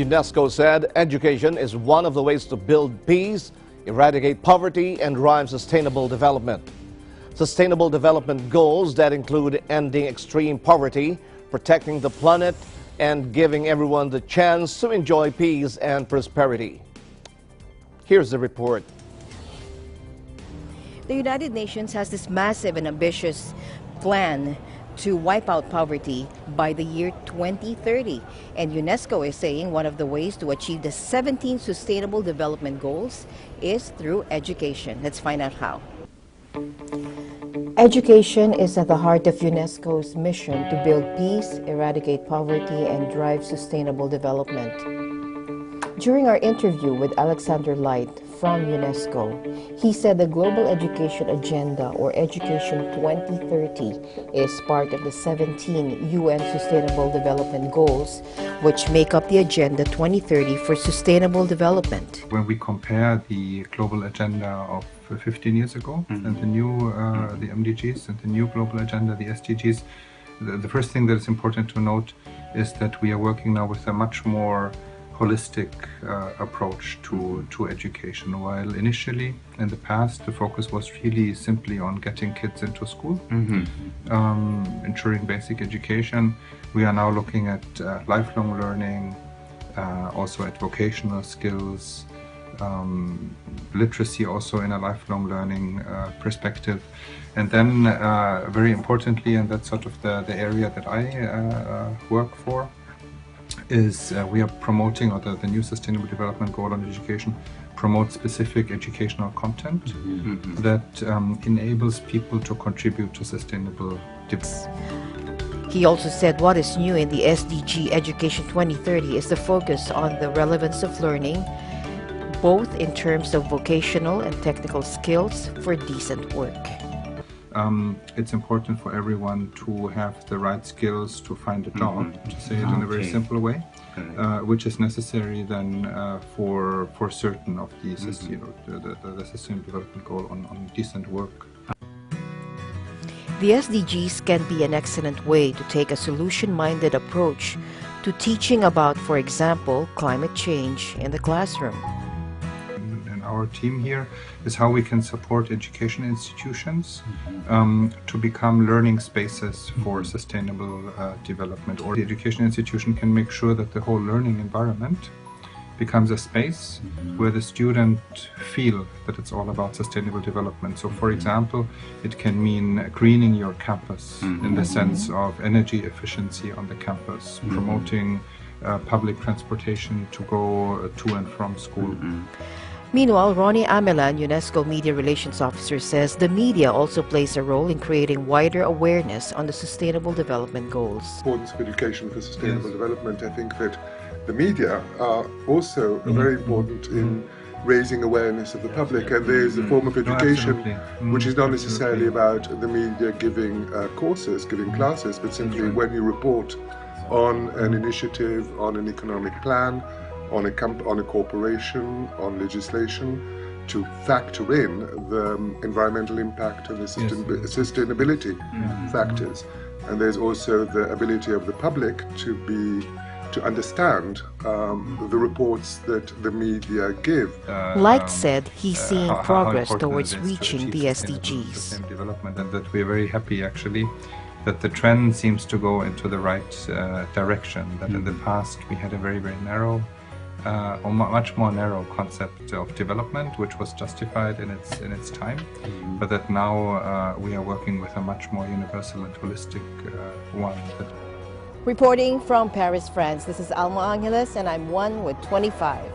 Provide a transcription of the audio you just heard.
UNESCO said education is one of the ways to build peace, eradicate poverty, and drive sustainable development. Sustainable development goals that include ending extreme poverty, protecting the planet, and giving everyone the chance to enjoy peace and prosperity. Here's the report. The United Nations has this massive and ambitious plan to wipe out poverty by the year 2030. And UNESCO is saying one of the ways to achieve the 17 Sustainable Development Goals is through education. Let's find out how. Education is at the heart of UNESCO's mission to build peace, eradicate poverty, and drive sustainable development. During our interview with Alexander Light from UNESCO, he said the Global Education Agenda, or Education 2030, is part of the 17 UN Sustainable Development Goals, which make up the Agenda 2030 for Sustainable Development. When we compare the global agenda of 15 years ago and the new the MDGs and the new global agenda, the SDGs, the first thing that is important to note is that we are working now with a much more holistic approach to education. While initially in the past the focus was really simply on getting kids into school, ensuring basic education, we are now looking at lifelong learning, also at vocational skills, literacy also in a lifelong learning perspective. And then very importantly, and that's sort of the area that I work for, is we are promoting, or the new Sustainable Development Goal on education promotes specific educational content that enables people to contribute to sustainable development. He also said what is new in the SDG Education 2030 is the focus on the relevance of learning, both in terms of vocational and technical skills for decent work. It's important for everyone to have the right skills to find a job, to say it in a very simple way, which is necessary then for certain of these, the Sustainable Development Goal on decent work. The SDGs can be an excellent way to take a solution-minded approach to teaching about, for example, climate change in the classroom. Our team here is how we can support education institutions to become learning spaces for sustainable development. Or the education institution can make sure that the whole learning environment becomes a space where the student feel that it's all about sustainable development. So for example, it can mean greening your campus in the sense of energy efficiency on the campus, promoting public transportation to go to and from school. Meanwhile, Ronnie Amelan, UNESCO Media Relations Officer, says the media also plays a role in creating wider awareness on the Sustainable Development Goals. Importance of education for sustainable development. I think that the media are also very important in raising awareness of the public, and there is a form of education which is not necessarily about the media giving courses, giving classes, but simply when you report on an initiative, on an economic plan, on a corporation, on legislation, to factor in the environmental impact and the sustainability factors. And there's also the ability of the public to understand the reports that the media give. Light said he's seeing progress towards reaching the SDGs. Development, and that we're very happy actually that the trend seems to go into the right direction. That in the past we had a very, very narrow or much more narrow concept of development, which was justified in its time, but that now we are working with a much more universal and holistic one. Reporting from Paris, France, this is Alma, and I'm 1 with 25.